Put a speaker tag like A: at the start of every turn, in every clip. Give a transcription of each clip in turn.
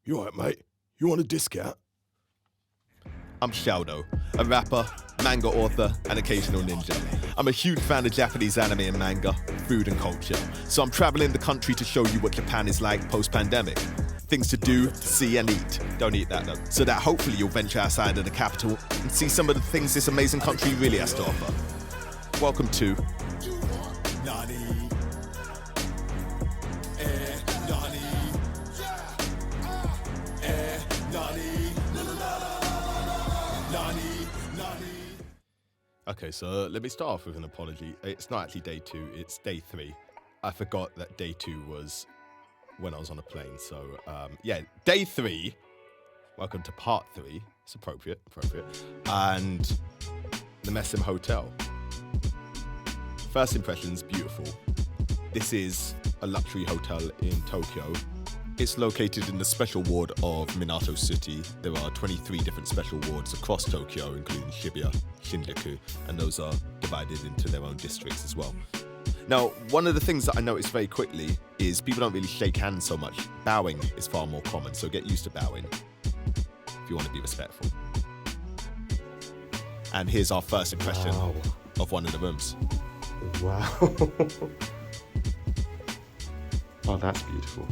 A: You alright, mate? You want a discount?
B: I'm Shao, a rapper, manga author, and occasional ninja. I'm a huge fan of Japanese anime and manga, food and culture. So I'm traveling the country to show you what Japan is like post-pandemic. Things to do, see, and eat. Don't eat that though. So that hopefully you'll venture outside of the capital and see some of the things this amazing country really has to offer. Welcome to Okay, so let me start off with an apology. It's not actually day 2, it's day 3. I forgot that day 2 was when I was on a plane. So, yeah, day 3. Welcome to part 3. It's appropriate. And the Mesm Hotel. First impressions, beautiful. This is a luxury hotel in Tokyo. It's located in the special ward of Minato City. There are 23 different special wards across Tokyo, including Shibuya, Shinjuku, and those are divided into their own districts as well. Now, one of the things that I noticed very quickly is people don't really shake hands so much. Bowing is far more common, so get used to bowing if you want to be respectful. And here's our first impression of one of the rooms.
C: Wow. Oh, that's beautiful.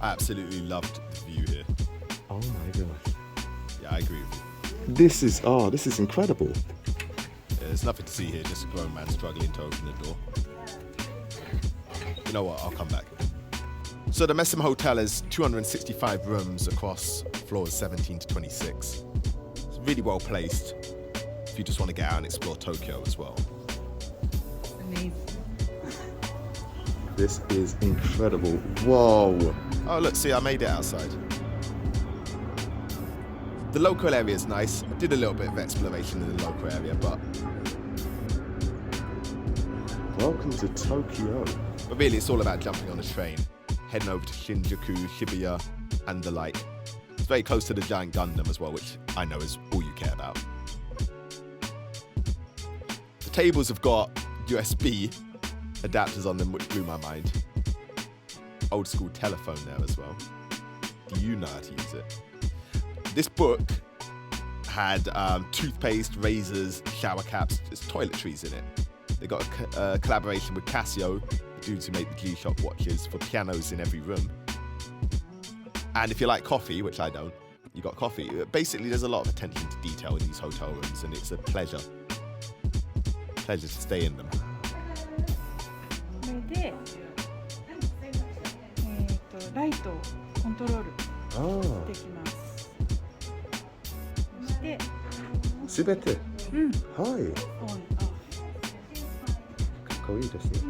B: I absolutely loved the view here.
C: Oh my gosh.
B: Yeah, I agree with you.
C: This is incredible.
B: There's nothing to see here, just a grown man struggling to open the door. You know what, I'll come back. So the Mesm Hotel has 265 rooms across floors 17 to 26. It's really well placed if you just want to get out and explore Tokyo as well.
D: Amazing.
C: This is incredible. Whoa.
B: Oh look, see, I made it outside. The local area is nice. I did a little bit of exploration in the local area, but
C: Welcome to Tokyo.
B: really it's all about jumping on a train, heading over to Shinjuku, Shibuya, and the like. It's very close to the giant Gundam as well, which I know is all you care about. The tables have got USB adapters on them, which blew my mind. Old school telephone there as well. Do you know how to use it? This book had toothpaste, razors, shower caps, there's toiletries in it. They got a collaboration with Casio, the dudes who make the G-Shock watches, for pianos in every room. And if you like coffee, which I don't, you got coffee. Basically, there's a lot of attention to detail in these hotel rooms, and it's a pleasure. Pleasure to stay in them.
D: これで、ライトをコントロールできます。そして、
C: すべて。はい。
D: オン、オフ。
C: かっこいいですね。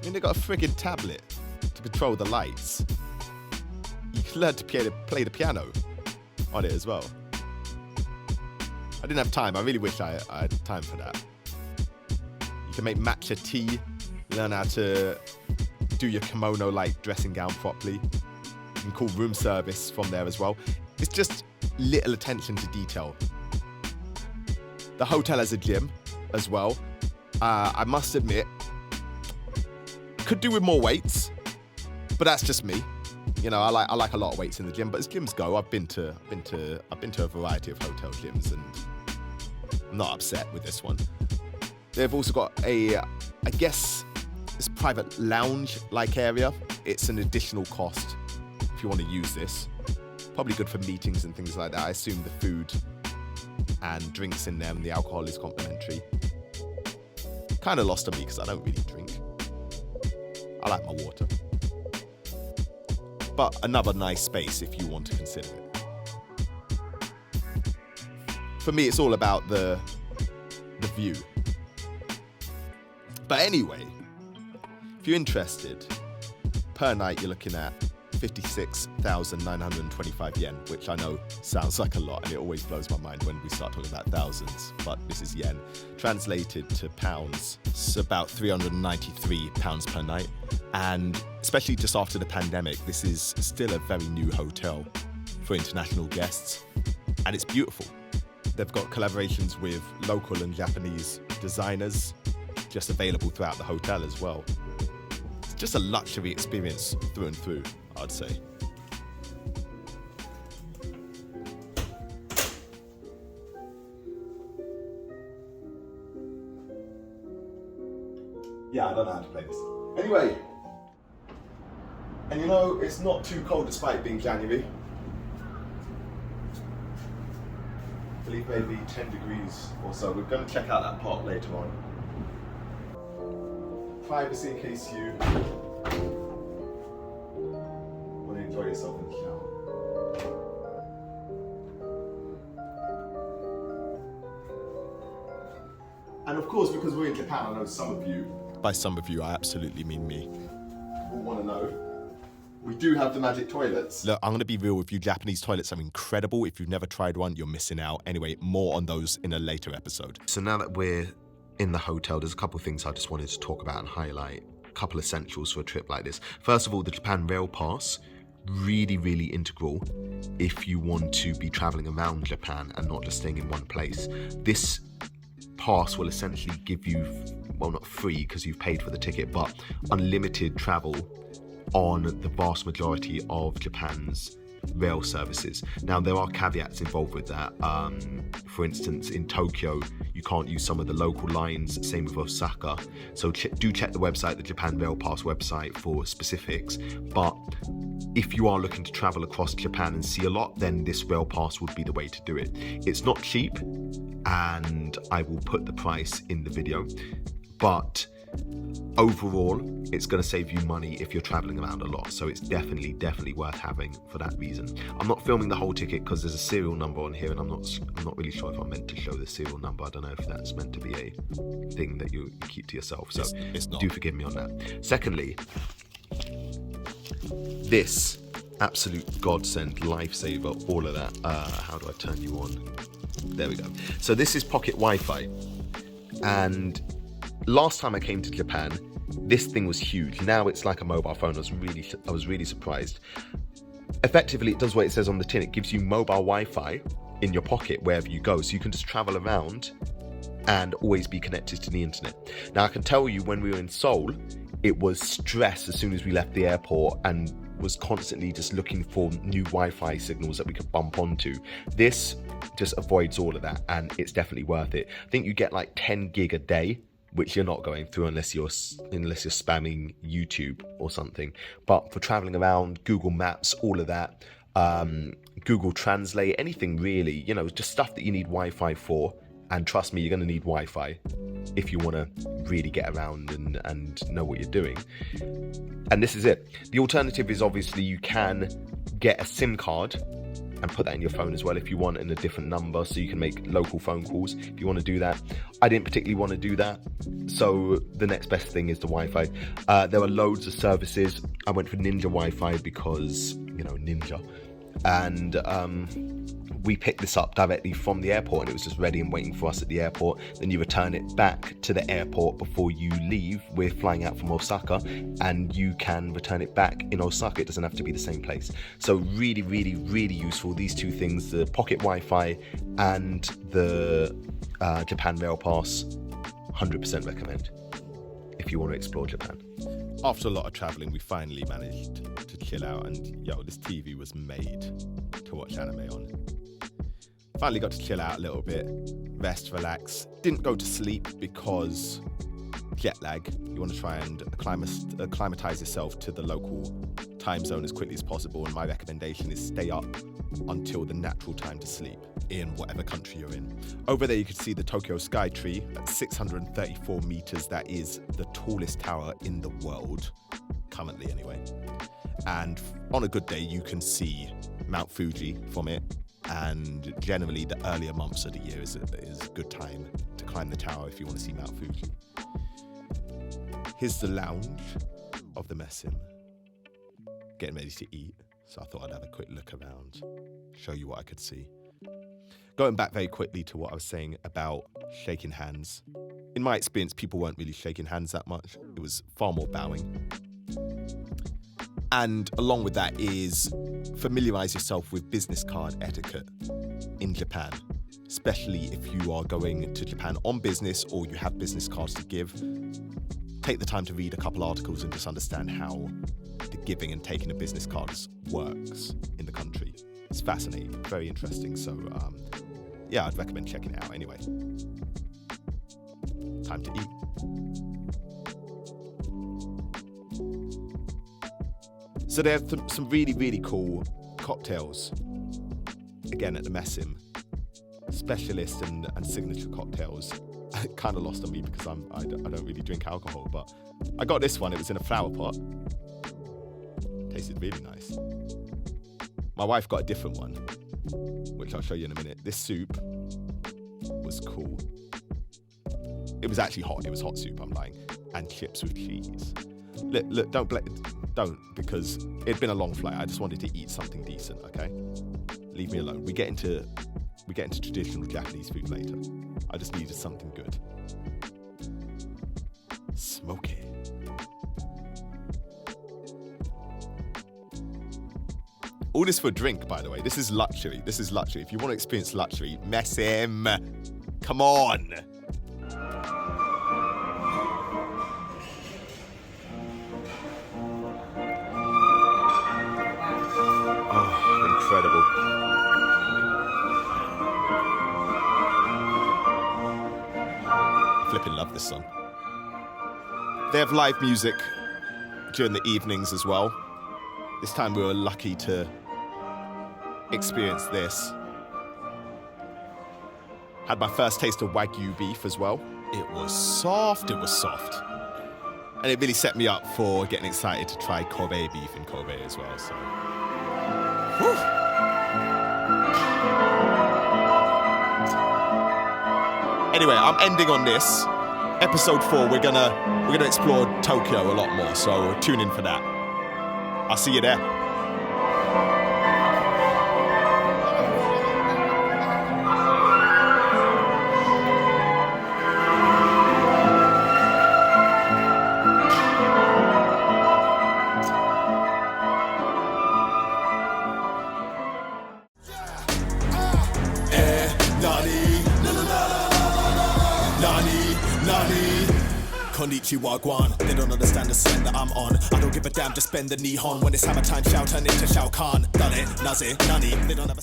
B: I mean, they got a friggin' tablet to control the lights. You can learn to play the piano on it as well. I didn't have time. I really wish I had time for that. You can make matcha tea, learn how to do your kimono-like dressing gown properly. You can call room service from there as well. It's just little attention to detail. The hotel has a gym as well. I must admit, could do with more weights, but that's just me. You know, I like a lot of weights in the gym, but as gyms go, I've been to a variety of hotel gyms, and I'm not upset with this one. They've also got I guess, this private lounge-like area. It's an additional cost if you want to use this. Probably good for meetings and things like that. I assume the food and drinks in there and the alcohol is complimentary. Kind of lost on me because I don't really drink. I like my water. But another nice space if you want to consider it. For me, it's all about the view. But anyway, if you're interested, per night you're looking at 56,925 yen, which I know sounds like a lot, and it always blows my mind when we start talking about thousands, but this is yen. Translated to pounds, it's about 393 pounds per night. And especially just after the pandemic, this is still a very new hotel for international guests, and it's beautiful. They've got collaborations with local and Japanese designers, just available throughout the hotel as well. It's just a luxury experience through and through, I'd say. Yeah, I don't know how to play this. Anyway, and you know, it's not too cold despite being January. I believe maybe 10 degrees or so. We're going to check out that park later on. Privacy in case you want to enjoy yourself in the shower. And of course, because we're in Japan, I know some of you, by some of you I absolutely mean me, will want to know. We do have the magic toilets. Look, I'm going to be real with you. Japanese toilets are incredible. If you've never tried one, you're missing out. Anyway, more on those in a later episode. So now that we're in the hotel, there's a couple of things I just wanted to talk about and highlight. A couple essentials for a trip like this. First of all, the Japan Rail Pass. Really, really integral if you want to be traveling around Japan and not just staying in one place. This pass will essentially give you, well, not free because you've paid for the ticket, but unlimited travel on the vast majority of Japan's rail services. Now, there are caveats involved with that. For instance, in Tokyo, you can't use some of the local lines, same with Osaka. So do check the website, the Japan Rail Pass website, for specifics. But if you are looking to travel across Japan and see a lot, then this rail pass would be the way to do it. It's not cheap, and I will put the price in the video, but overall, it's going to save you money if you're traveling around a lot. So it's definitely worth having for that reason. I'm not filming the whole ticket because there's a serial number on here, and I'm not really sure if I'm meant to show the serial number. I don't know if that's meant to be a thing that you keep to yourself. So it's not.
C: Do forgive me on that. Secondly, this absolute godsend, lifesaver, all of that. How do I turn you on? There we go. So this is pocket Wi-Fi, and last time I came to Japan, this thing was huge. Now it's like a mobile phone. I was really surprised. Effectively, it does what it says on the tin. It gives you mobile Wi-Fi in your pocket wherever you go, so you can just travel around and always be connected to the internet. Now, I can tell you, when we were in Seoul, it was stress as soon as we left the airport and was constantly just looking for new Wi-Fi signals that we could bump onto. This just avoids all of that, and it's definitely worth it. I think you get like 10 gig a day, which you're not going through unless you're spamming YouTube or something. But for traveling around, Google Maps, all of that, Google Translate, anything really, you know, just stuff that you need Wi-Fi for. And trust me, you're going to need Wi-Fi if you want to really get around and know what you're doing. And this is it. The alternative is, obviously, you can get a SIM card and put that in your phone as well if you want, in a different number, so you can make local phone calls if you want to do that. I didn't particularly want to do that, so the next best thing is the Wi-Fi. There are loads of services. I went for Ninja Wi-Fi because, you know, Ninja. And we picked this up directly from the airport, and it was just ready and waiting for us at the airport. Then you return it back to the airport before you leave. We're flying out from Osaka, and you can return it back in Osaka. It doesn't have to be the same place. So really, really, really useful. These two things, the pocket Wi-Fi and the Japan Rail Pass, 100% recommend if you want to explore Japan.
B: After a lot of traveling, we finally managed to chill out, and this TV was made to watch anime on. Finally got to chill out a little bit, rest, relax. Didn't go to sleep because jet lag. You want to try and acclimatize yourself to the local time zone as quickly as possible, and my recommendation is stay up until the natural time to sleep in whatever country you're in. Over there you can see the Tokyo Sky Tree at 634 meters. That is the tallest tower in the world, currently anyway. And on a good day you can see Mount Fuji from it, and generally the earlier months of the year is a good time to climb the tower if you want to see Mount Fuji. Here's the lounge of the Mesm. Getting ready to eat, so I thought I'd have a quick look around, show you what I could see. Going back very quickly to what I was saying about shaking hands. In my experience, people weren't really shaking hands that much. It was far more bowing. And along with that is familiarize yourself with business card etiquette in Japan. especially if you are going to Japan on business or you have business cards to give. Take the time to read a couple articles and just understand how the giving and taking of business cards works in the country. It's fascinating, very interesting. So yeah, I'd recommend checking it out anyway. Time to eat. So there's some really, really cool cocktails. Again, at the Mesm. Specialist and signature cocktails. Kind of lost on me because I don't really drink alcohol, but I got this one. It was in a flower pot. Tasted really nice. My wife got a different one, which I'll show you in a minute. This soup was cool. It was actually hot. It was hot soup, I'm lying. And chips with cheese. Look, don't, because it'd been a long flight. I just wanted to eat something decent, okay? Leave me alone. We get into traditional Japanese food later. I just needed something good. Smoky. All this for a drink, by the way. This is luxury. This is luxury. If you want to experience luxury, Mesm. Come on. Oh, incredible. Flipping love this song. They have live music during the evenings as well. This time we were lucky to experience this. Had my first taste of Wagyu beef as well. It was soft, And it really set me up for getting excited to try Kobe beef in Kobe as well, so. Whew. Anyway, I'm ending on this. Episode 4, we're gonna explore Tokyo a lot more, so tune in for that. I'll see you there.
A: Konnichiwa, guan. They don't understand the slang that I'm on. I don't give a damn, just bend the Nihon. When it's hammer time, Shao turn into Shao Kahn. Done it, naze, nani. They don't have a